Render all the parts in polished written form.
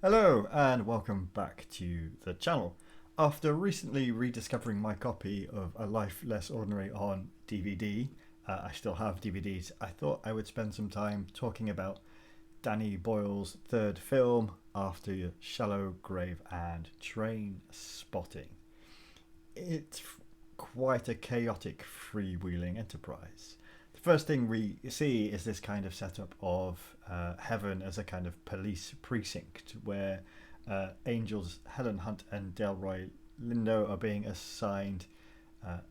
Hello and welcome back to the channel. After recently rediscovering my copy of A Life Less Ordinary on DVD, I still have DVDs, I thought I would spend some time talking about Danny Boyle's third film after Shallow Grave and Train Spotting. It's quite a chaotic freewheeling enterprise. The first thing we see is this kind of setup of heaven as a kind of police precinct where angels Helen Hunt and Delroy Lindo are being assigned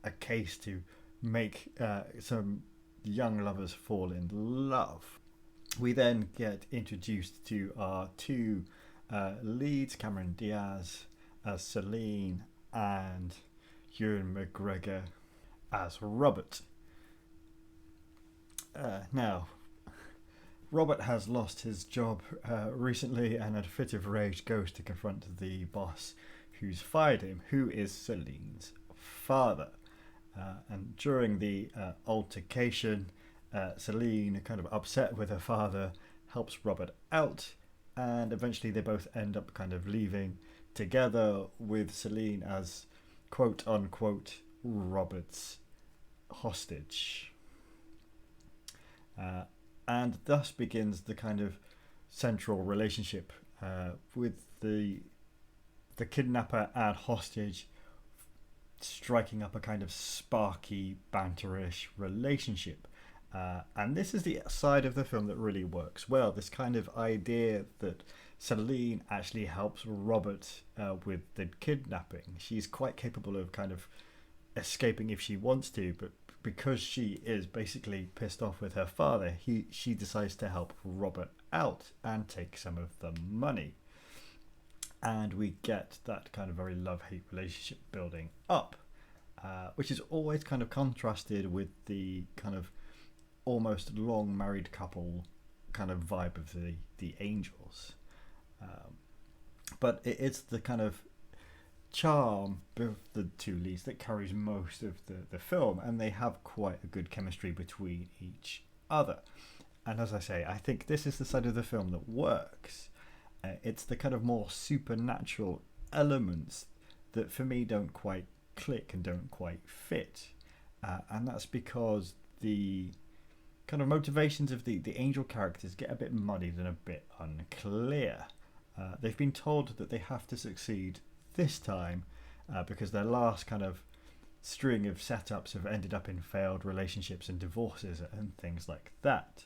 a case to make some young lovers fall in love. We then get introduced to our two leads, Cameron Diaz as Celine and Ewan McGregor as Robert. Now, Robert has lost his job recently and in a fit of rage goes to confront the boss who's fired him, who is Celine's father. And during the altercation, Celine, kind of upset with her father, helps Robert out, and eventually they both end up kind of leaving together with Celine as quote unquote Robert's hostage. And thus begins the kind of central relationship with the kidnapper and hostage striking up a kind of sparky, banterish relationship. And this is the side of the film that really works well. This kind of idea that Celine actually helps Robert with the kidnapping. She's quite capable of kind of escaping if she wants to, but because she is basically pissed off with her father, she decides to help Robert out and take some of the money. And we get that kind of very love-hate relationship building up, which is always kind of contrasted with the kind of almost long married couple kind of vibe of the Angels. But it's the kind of charm of the two leads that carries most of the film, and they have quite a good chemistry between each other. And as I say, I think this is the side of the film that works. It's the kind of more supernatural elements that for me don't quite click and don't quite fit. And that's because the kind of motivations of the angel characters get a bit muddied and a bit unclear. They've been told that they have to succeed this time because their last kind of string of setups have ended up in failed relationships and divorces and things like that.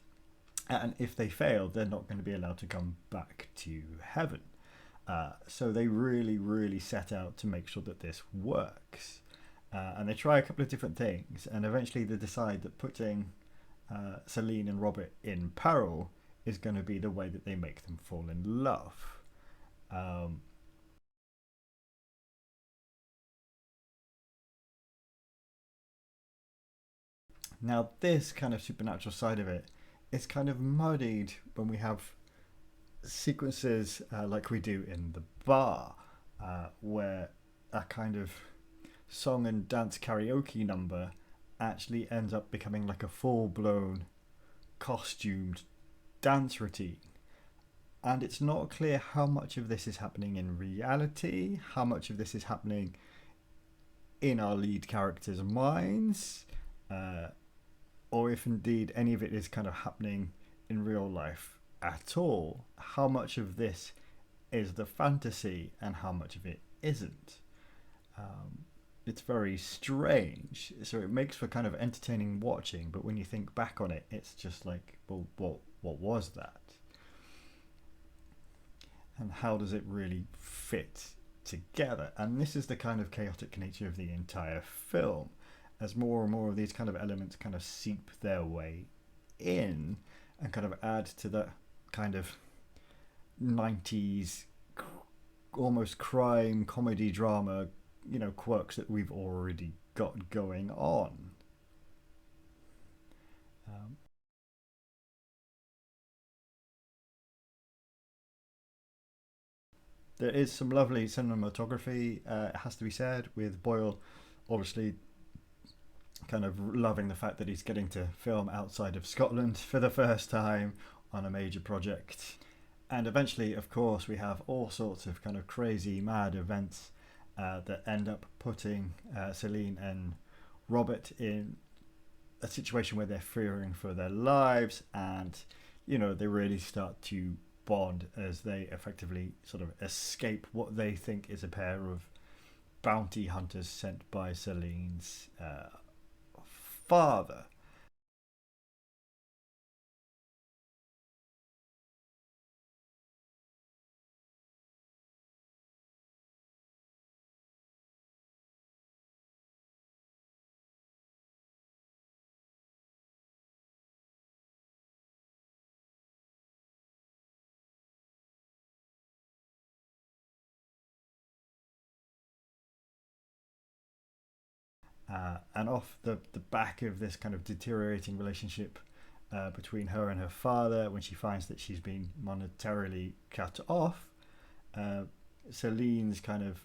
And if they fail, they're not going to be allowed to come back to heaven. So they really set out to make sure that this works. And they try a couple of different things, and eventually they decide that putting Celine and Robert in peril is going to be the way that they make them fall in love. Now, this kind of supernatural side of it is kind of muddied when we have sequences like we do in the bar, where a kind of song and dance karaoke number actually ends up becoming like a full blown costumed dance routine. And it's not clear how much of this is happening in reality, how much of this is happening in our lead characters' minds, uh, or if indeed any of it is kind of happening in real life at all. How much of this is the fantasy and how much of it isn't? It's very strange, so it makes for kind of entertaining watching, but when you think back on it, it's just like, well, what was that? And how does it really fit together? And this is the kind of chaotic nature of the entire film, as more and more of these kind of elements kind of seep their way in and kind of add to the kind of 90s almost crime comedy drama, quirks that we've already got going on. um, there is some lovely cinematography, it has to be said, with Boyle obviously kind of loving the fact that he's getting to film outside of Scotland for the first time on a major project. And eventually, of course, we have all sorts of kind of crazy, mad events that end up putting Celine and Robert in a situation where they're fearing for their lives, and they really start to bond as they effectively sort of escape what they think is a pair of bounty hunters sent by Celine's father. And off the back of this kind of deteriorating relationship between her and her father, when she finds that she's been monetarily cut off, uh, Celine's kind of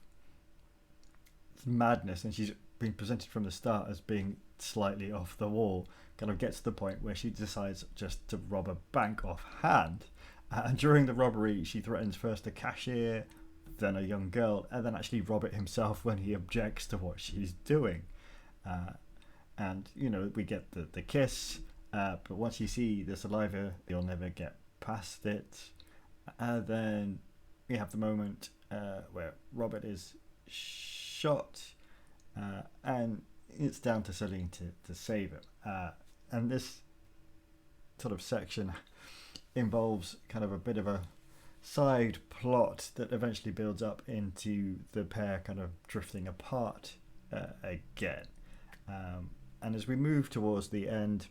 madness, and she's been presented from the start as being slightly off the wall, kind of gets to the point where she decides just to rob a bank offhand. And during the robbery, she threatens first a cashier, then a young girl, and then actually Robert himself when he objects to what she's doing. Uh, and we get the kiss, but once you see the saliva, you'll never get past it. Then we have the moment where Robert is shot, and it's down to Celine to save him. And this sort of section involves kind of a bit of a side plot that eventually builds up into the pair kind of drifting apart again. And as we move towards the end,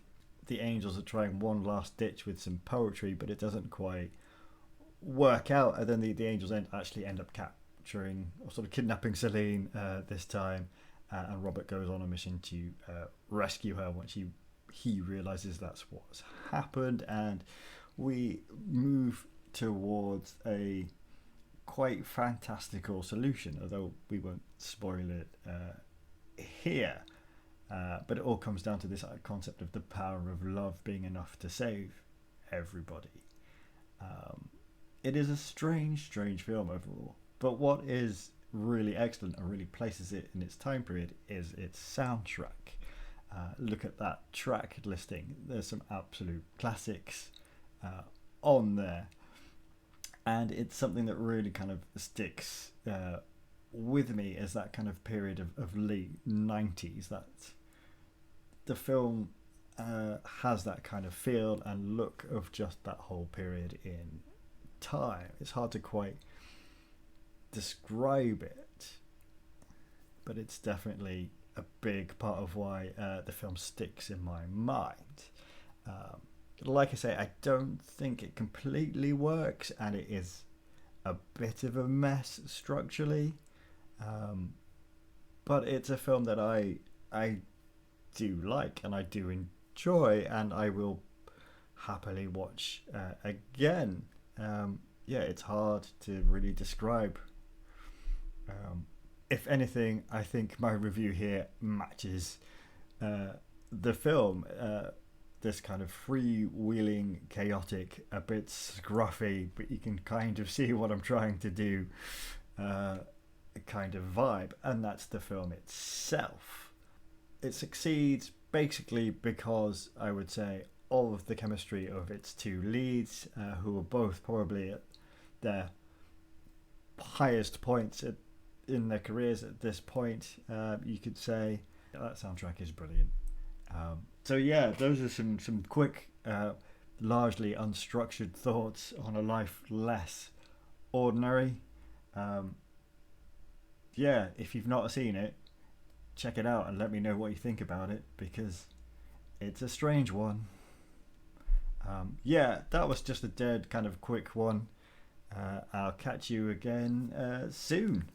the angels are trying one last ditch with some poetry, but it doesn't quite work out. And then the angels actually end up capturing or sort of kidnapping Celine this time, and Robert goes on a mission to rescue her once he realizes that's what's happened. And we move towards a quite fantastical solution, although we won't spoil it here. But it all comes down to this concept of the power of love being enough to save everybody. It is a strange film overall, but what is really excellent and really places it in its time period is its soundtrack. Look at that track listing. There's some absolute classics on there, and it's something that really kind of sticks with me as that kind of period of late 90s. That the film has that kind of feel and look of just that whole period in time. It's hard to quite describe it, but it's definitely a big part of why the film sticks in my mind. Like I say, I don't think it completely works, and it is a bit of a mess structurally, but it's a film that I do like and I do enjoy, and I will happily watch again. It's hard to really describe. If anything, I think my review here matches the film. This kind of freewheeling, chaotic, a bit scruffy, but you can kind of see what I'm trying to do kind of vibe, and that's the film itself. It succeeds basically because I would say all of the chemistry of its two leads, who are both probably at their highest points in their careers at this point, you could say that soundtrack is brilliant. Those are some quick, largely unstructured thoughts on a life less ordinary. If you've not seen it, check it out and let me know what you think about it, because it's a strange one. That was just a dead kind of quick one. I'll catch you again soon.